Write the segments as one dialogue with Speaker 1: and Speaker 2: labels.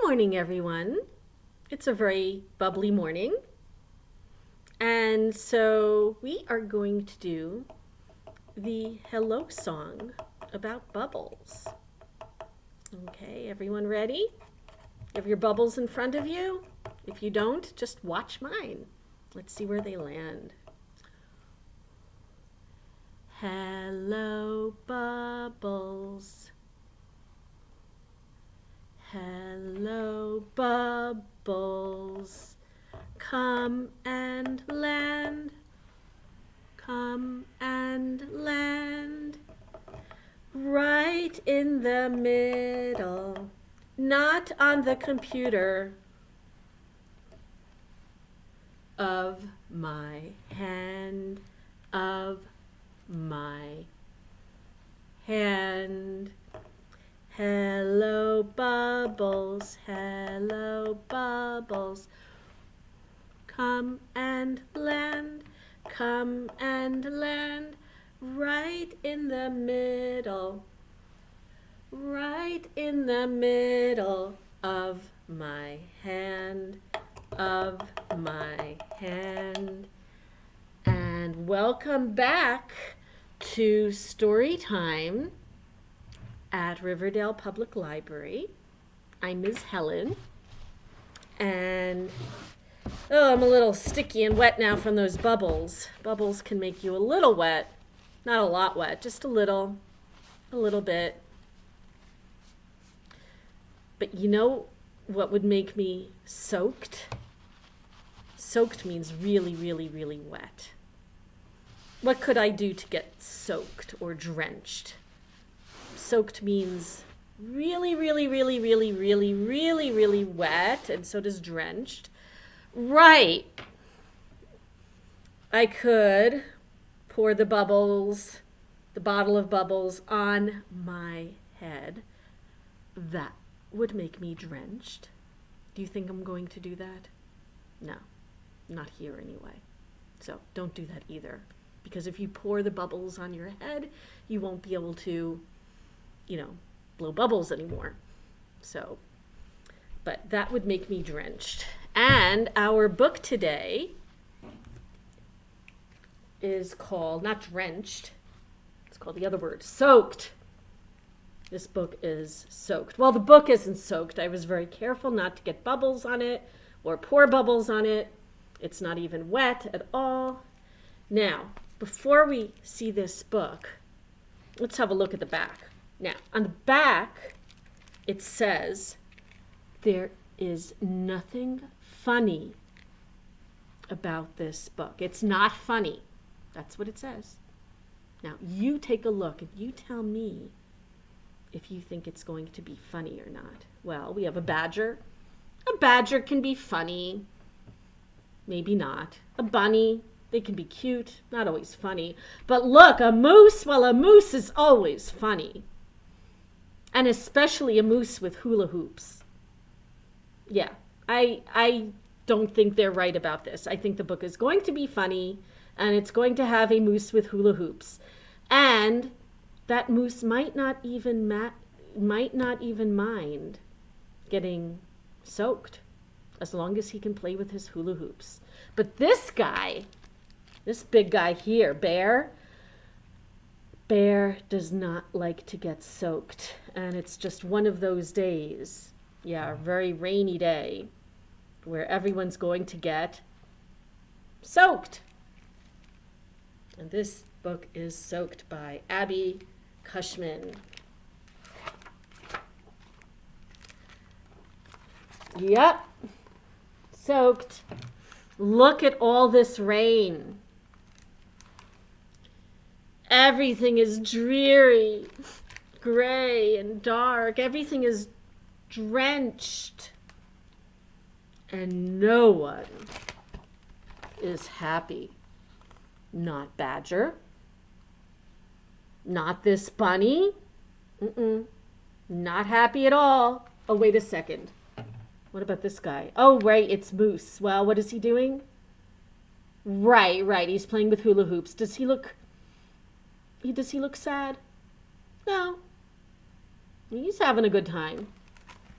Speaker 1: morning, everyone. It's a very bubbly morning. And so we are going to do the hello song about bubbles. Okay, everyone ready? You have your bubbles in front of you? If you don't, just watch mine. Let's see where they land. Hello, bubbles. Hello, bubbles. Come and land. Come and land. Right in the middle. Not on the computer. Of my hand. Of my hand. Hello, bubbles. Hello, bubbles. Come and land. Come and land. Right in the middle. Right in the middle of my hand. Of my hand. And welcome back to Storytime at Riverdale Public Library. I'm Ms. Helen, and I'm a little sticky and wet now from those bubbles. Bubbles can make you a little wet, not a lot wet, just a little bit. But you know what would make me soaked? Soaked means really, really, really wet. What could I do to get soaked or drenched? Soaked means really, really, really, really, really, really, really wet, and so does drenched. Right. I could pour the bubbles, the bottle of bubbles, on my head. That would make me drenched. Do you think I'm going to do that? No, not here anyway. So don't do that either. Because if you pour the bubbles on your head, you won't be able to, blow bubbles anymore. So, but that would make me drenched. And our book today is called, not drenched, it's called the other word, soaked. This book is soaked. Well, the book isn't soaked. I was very careful not to get bubbles on it or pour bubbles on it. It's not even wet at all. Now, before we see this book, let's have a look at the back. Now, on the back, it says, there is nothing funny about this book. It's not funny. That's what it says. Now, you take a look and you tell me if you think it's going to be funny or not. Well, we have a badger. A badger can be funny. Maybe not. A bunny. They can be cute, not always funny. But look, a moose, well, a moose is always funny. And especially a moose with hula hoops. Yeah, I don't think they're right about this. I think the book is going to be funny, and it's going to have a moose with hula hoops. And that moose might not even mind getting soaked, as long as he can play with his hula hoops. But this guy, this big guy here, Bear does not like to get soaked. And it's just one of those days, a very rainy day, where everyone's going to get soaked. And this book is Soaked by Abby Cushman. Yep, soaked. Look at all this rain. Everything is dreary, gray and dark. Everything is drenched. And no one is happy. Not Badger. Not this bunny. Not happy at all. Oh, wait a second. What about this guy? Oh, right, it's Moose. Well, what is he doing? Right. He's playing with hula hoops. Does he look sad? No. He's having a good time.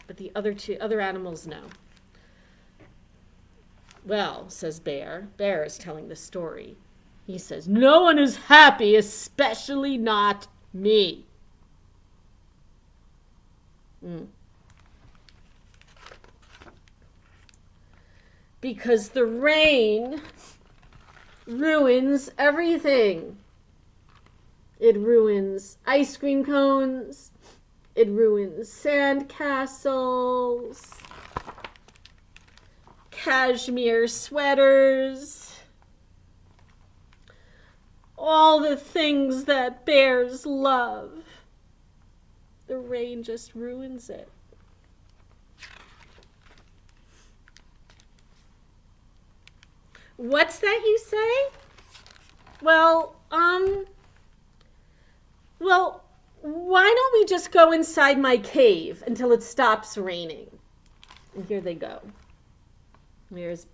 Speaker 1: But the other animals, no. Well, says Bear. Bear is telling the story. He says, no one is happy, especially not me. Because the rain ruins everything. It ruins ice cream cones. It ruins sand castles. Cashmere sweaters. All the things that bears love. The rain just ruins it. What's that you say? Well, why don't we just go inside my cave until it stops raining? And here they go. There's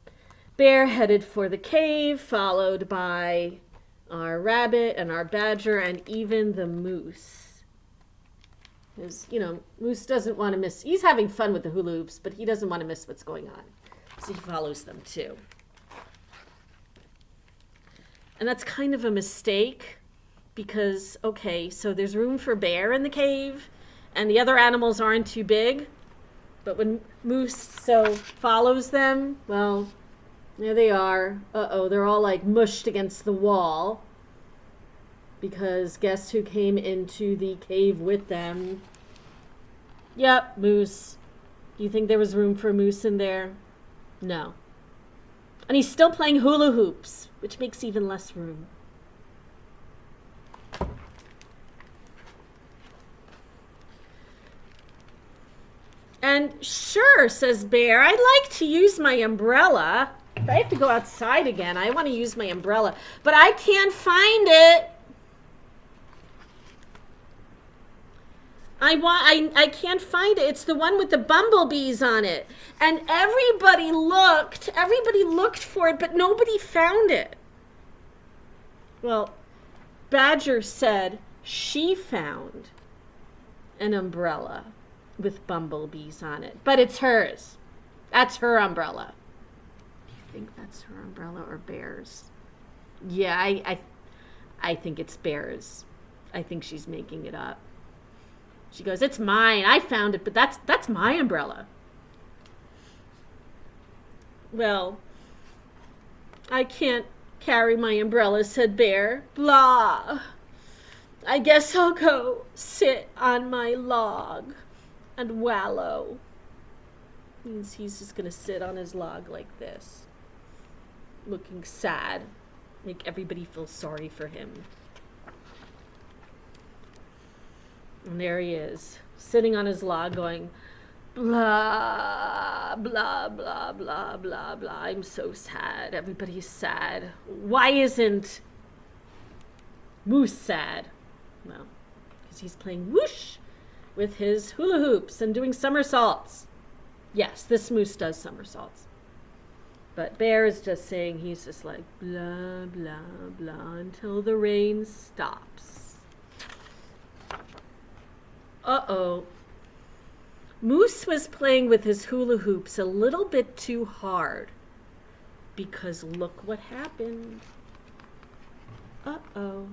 Speaker 1: Bear headed for the cave, followed by our rabbit and our badger and even the moose. Because, Moose doesn't want to miss. He's having fun with the hula hoops, but he doesn't want to miss what's going on. So he follows them too. And that's kind of a mistake because, okay, so there's room for Bear in the cave and the other animals aren't too big. But when Moose follows them, well, there they are. Uh-oh, they're all like mushed against the wall. Because guess who came into the cave with them? Yep, Moose. Do you think there was room for Moose in there? No. And he's still playing hula hoops, which makes even less room. And sure, says Bear, I'd like to use my umbrella. If I have to go outside again, I want to use my umbrella. But I can't find it. I can't find it. It's the one with the bumblebees on it. And everybody looked for it, but nobody found it. Well, Badger said she found an umbrella with bumblebees on it, but it's hers. That's her umbrella. Do you think that's her umbrella or Bear's? Yeah, I think it's Bear's. I think she's making it up. She goes, it's mine. I found it, but that's my umbrella. Well, I can't carry my umbrella, said Bear. Blah. I guess I'll go sit on my log and wallow. Means he's just going to sit on his log like this, looking sad, make everybody feel sorry for him. And there he is, sitting on his log going, blah, blah, blah, blah, blah, blah. I'm so sad. Everybody's sad. Why isn't Moose sad? Well, because he's playing whoosh with his hula hoops and doing somersaults. Yes, this Moose does somersaults. But Bear is just saying, he's just like, blah, blah, blah, until the rain stops. Uh-oh. Moose was playing with his hula hoops a little bit too hard. Because look what happened. Uh-oh.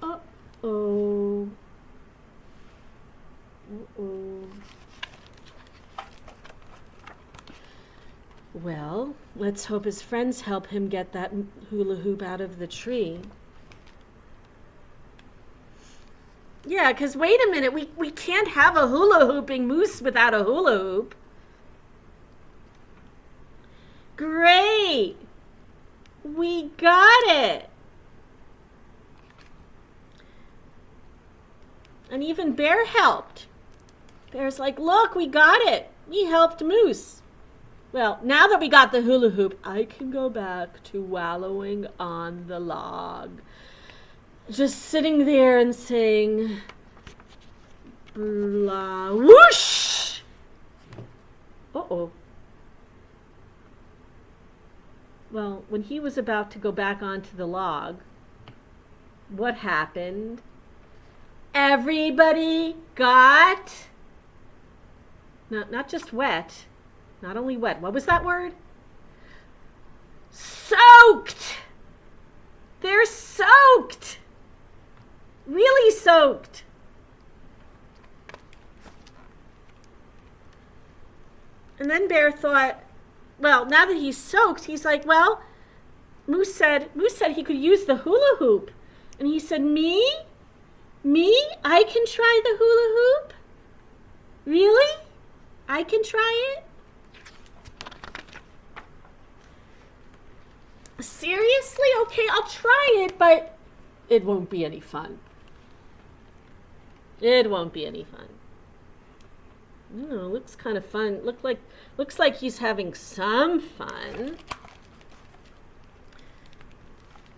Speaker 1: Uh-oh. Uh-oh. Well, let's hope his friends help him get that hula hoop out of the tree. Yeah, because wait a minute, we can't have a hula hooping moose without a hula hoop. Great! We got it! And even Bear helped. Bear's like, look, we got it. We helped Moose. Well, now that we got the hula hoop, I can go back to wallowing on the log. Just sitting there and saying, blah, whoosh! Uh-oh. Well, when he was about to go back onto the log, what happened? everybody got, not just wet, not only wet, what was that word? Soaked! They're soaked! Really soaked. And then Bear thought, well, now that he's soaked, he's like, well, Moose said he could use the hula hoop. And he said, Me? I can try the hula hoop? Really? I can try it? Seriously? Okay, I'll try it, but it won't be any fun. It won't be any fun. Oh, looks kind of fun. Looks like he's having some fun.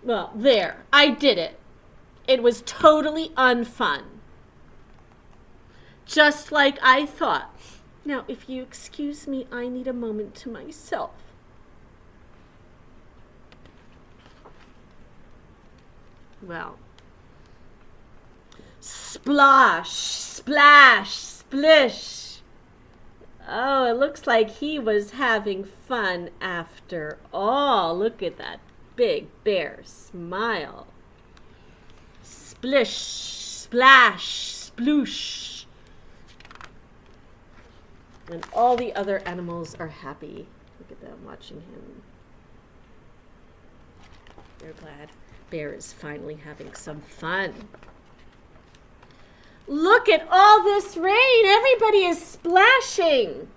Speaker 1: Well, there. I did it. It was totally unfun. Just like I thought. Now, if you excuse me, I need a moment to myself. Well, splash, splash, splish. Oh, it looks like he was having fun after all. Look at that big bear smile. Splish, splash, sploosh. And all the other animals are happy. Look at them watching him. They're glad Bear is finally having some fun. Look at all this rain. Everybody is splashing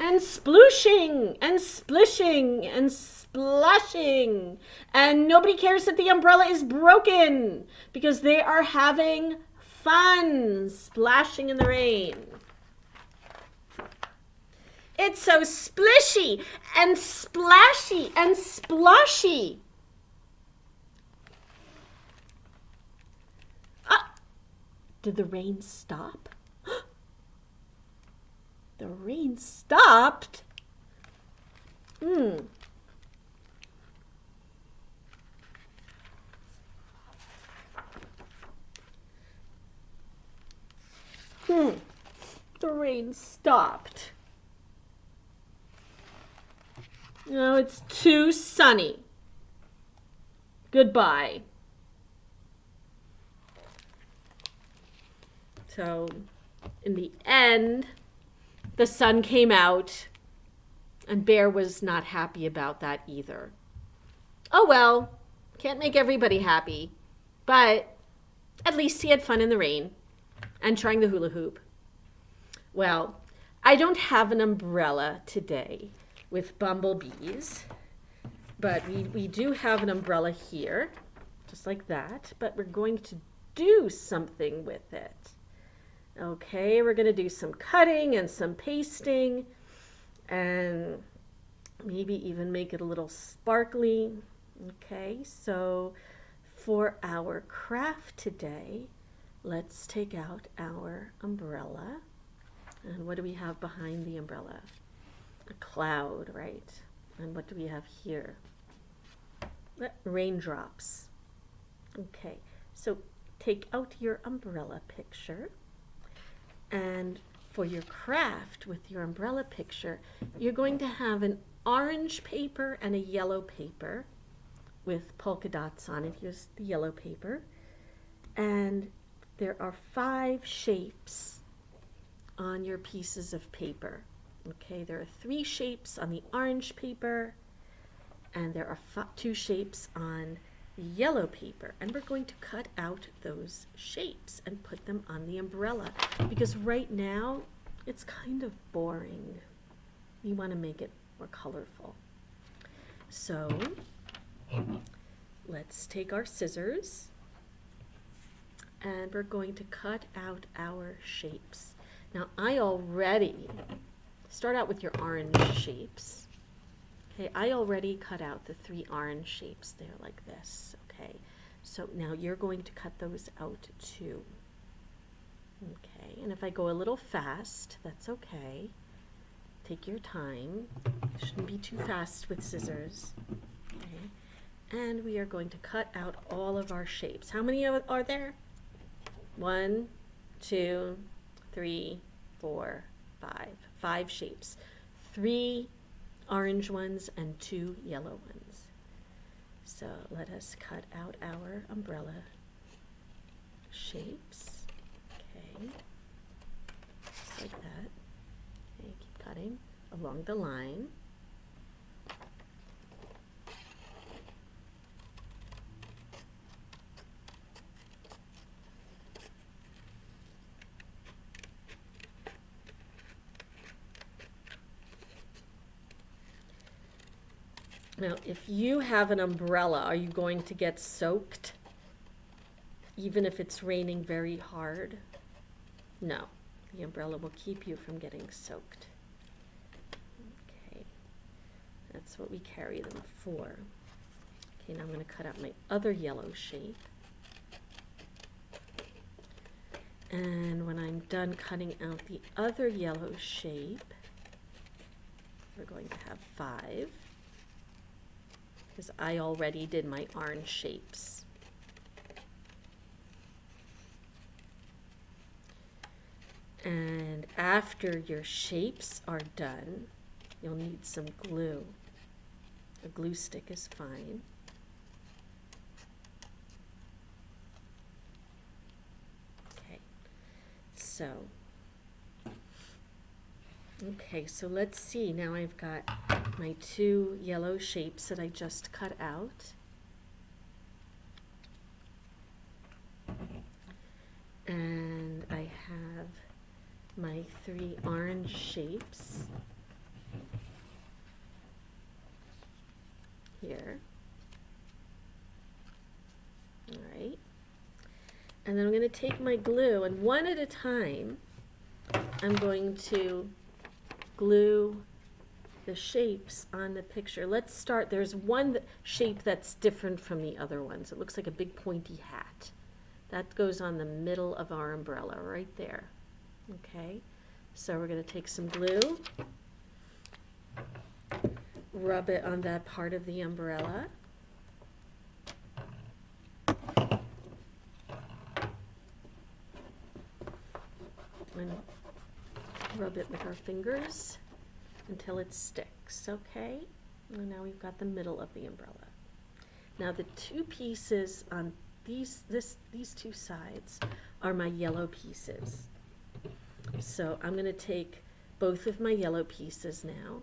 Speaker 1: and splooshing and splishing and splashing. And nobody cares that the umbrella is broken because they are having fun splashing in the rain. It's so splishy and splashy and splashy. Did the rain stop? The rain stopped? The rain stopped. No, it's too sunny. Goodbye. So, in the end, the sun came out, and Bear was not happy about that either. Oh well, can't make everybody happy, but at least he had fun in the rain and trying the hula hoop. Well, I don't have an umbrella today with bumblebees, but we do have an umbrella here, just like that, but we're going to do something with it. Okay, we're going to do some cutting and some pasting and maybe even make it a little sparkly. Okay, so for our craft today, let's take out our umbrella. And what do we have behind the umbrella? A cloud, right? And what do we have here? Raindrops. Okay, so take out your umbrella picture. And for your craft with your umbrella picture, you're going to have an orange paper and a yellow paper with polka dots on it. Here's the yellow paper. And there are 5 shapes on your pieces of paper. Okay, there are 3 shapes on the orange paper, and there are 2 shapes on yellow paper, and we're going to cut out those shapes and put them on the umbrella because right now it's kind of boring. We want to make it more colorful. So let's take our scissors and we're going to cut out our shapes. Now I already start out with your orange shapes. Okay, I already cut out the 3 orange shapes there like this, okay? So now you're going to cut those out too. Okay, and if I go a little fast, that's okay. Take your time. Shouldn't be too fast with scissors. Okay, and we are going to cut out all of our shapes. How many are there? 1, 2, 3, 4, 5. 5 shapes. 3 orange ones and 2 yellow ones. So let us cut out our umbrella shapes. Okay, just like that. Okay, keep cutting along the line. Now, if you have an umbrella, are you going to get soaked even if it's raining very hard? No, the umbrella will keep you from getting soaked. Okay, that's what we carry them for. Okay, now I'm going to cut out my other yellow shape. And when I'm done cutting out the other yellow shape, we're going to have 5. Because I already did my orange shapes. And after your shapes are done, you'll need some glue. A glue stick is fine. Okay, so let's see. Now I've got my 2 yellow shapes that I just cut out. And I have my 3 orange shapes here. All right. And then I'm going to take my glue, and one at a time, I'm going to glue the shapes on the picture. Let's start. There's one shape that's different from the other ones. It looks like a big pointy hat. That goes on the middle of our umbrella right there. Okay, so we're going to take some glue, rub it on that part of the umbrella. And rub it with our fingers until it sticks, okay? And now we've got the middle of the umbrella. Now the 2 pieces on these 2 sides are my yellow pieces. So I'm going to take both of my yellow pieces now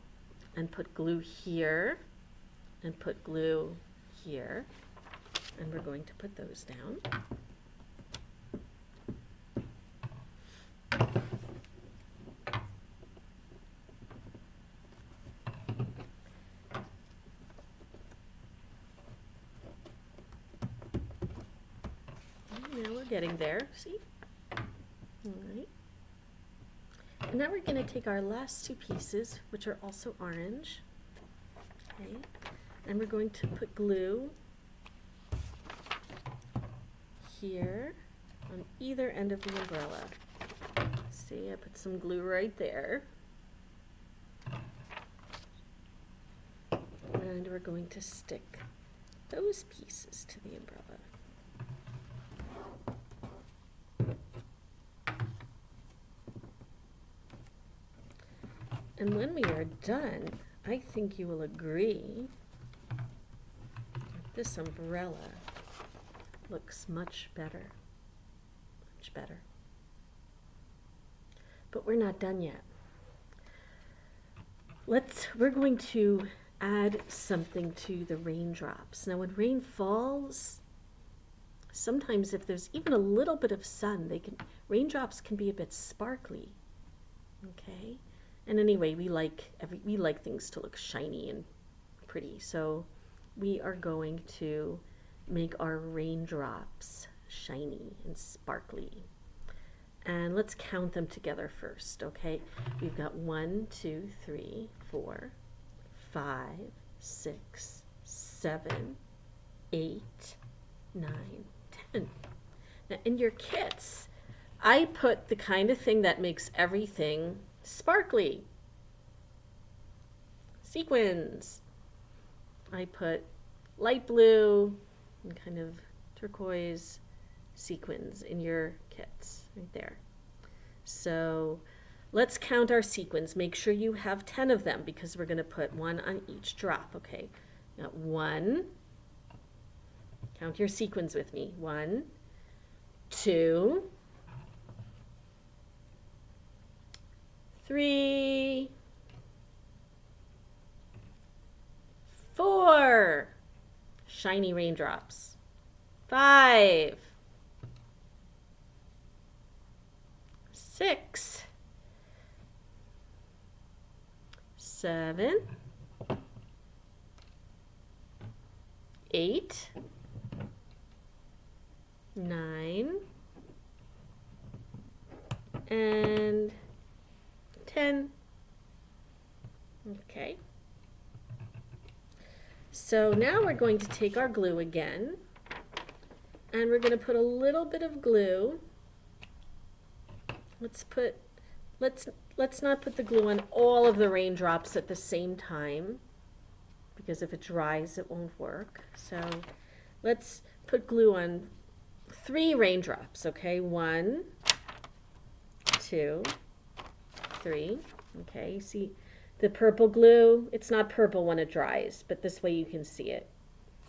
Speaker 1: and put glue here and put glue here, and we're going to put those down. Now we're getting there, see? All right. And now we're going to take our last 2 pieces, which are also orange, okay, and we're going to put glue here on either end of the umbrella. See, I put some glue right there. And we're going to stick those pieces to the umbrella. And when we are done, I think you will agree that this umbrella looks much better. Much better. But we're not done yet. We're going to add something to the raindrops. Now when rain falls, sometimes if there's even a little bit of sun, raindrops can be a bit sparkly. Okay? And anyway, we like things to look shiny and pretty. So we are going to make our raindrops shiny and sparkly. And let's count them together first, okay? We've got 1, 2, 3, 4, 5, 6, 7, 8, 9, 10. Now in your kits, I put the kind of thing that makes everything sparkly. Sequins. I put light blue and kind of turquoise sequins in your kits, right there. So let's count our sequins. Make sure you have 10 of them because we're going to put one on each drop. Okay, got 1. Count your sequins with me. 1, 2, 3, 4. Shiny raindrops. 5, 6, 7, 8, 9, and 10. Okay. So now we're going to take our glue again, and we're going to put a little bit of glue. Let's not put the glue on all of the raindrops at the same time, because if it dries it won't work. So let's put glue on 3 raindrops, okay? 1, 2, 3. Okay, you see the purple glue? It's not purple when it dries, but this way you can see it.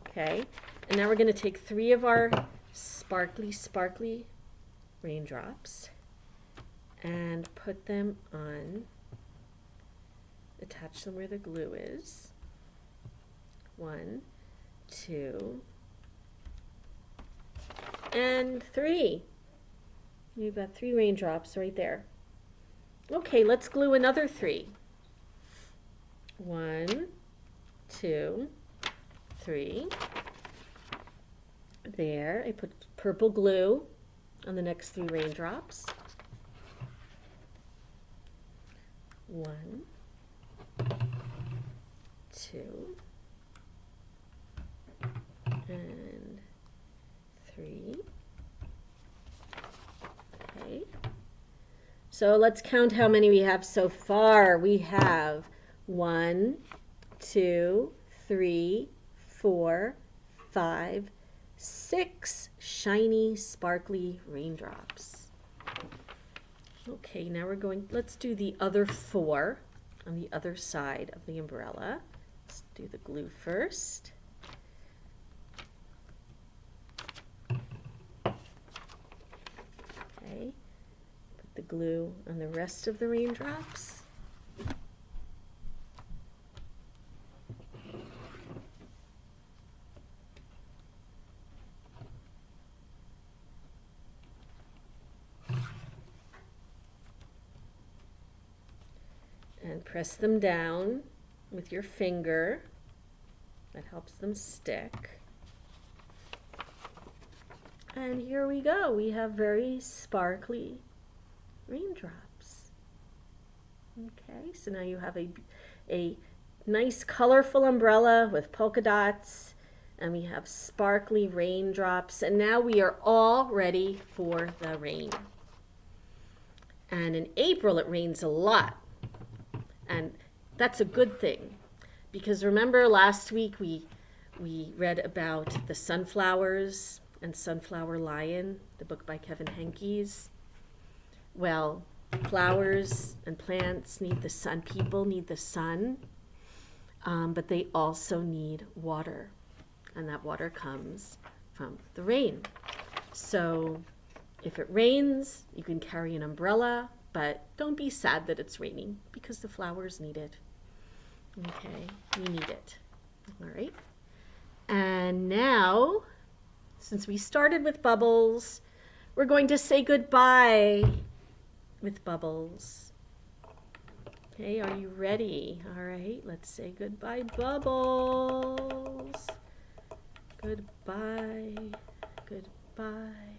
Speaker 1: Okay, and now we're going to take 3 of our sparkly raindrops and put them on, attach them where the glue is. 1, 2, and 3. You've got 3 raindrops right there. Okay, let's glue another 3. 1, 2, 3. There, I put purple glue on the next 3 raindrops. 1, 2, and 3. Okay. So let's count how many we have so far. We have 1, 2, 3, 4, 5, 6 shiny, sparkly raindrops. Okay, now let's do the other 4 on the other side of the umbrella. Let's do the glue first. Okay, put the glue on the rest of the raindrops. And press them down with your finger. That helps them stick. And here we go. We have very sparkly raindrops. Okay, so now you have a nice colorful umbrella with polka dots, and we have sparkly raindrops, and now we are all ready for the rain. And in April it rains a lot. And that's a good thing, because remember last week we read about the sunflowers and Sunflower Lion, the book by Kevin Henkes. Well, flowers and plants need the sun, people need the sun, but they also need water, and that water comes from the rain. So if it rains, you can carry an umbrella, but don't be sad that it's raining, because the flowers need it. Okay, we need it. All right. And now, since we started with Bubbles, we're going to say goodbye with Bubbles. Okay, are you ready? All right, let's say goodbye, Bubbles. Goodbye, goodbye.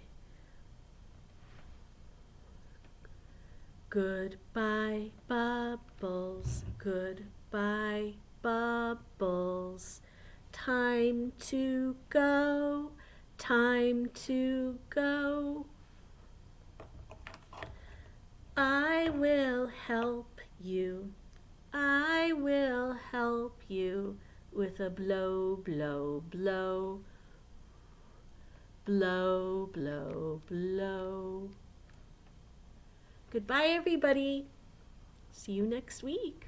Speaker 1: Goodbye, Bubbles, goodbye, Bubbles. Time to go, time to go. I will help you, I will help you with a blow, blow, blow. blow, blow, blow. Goodbye, everybody. See you next week.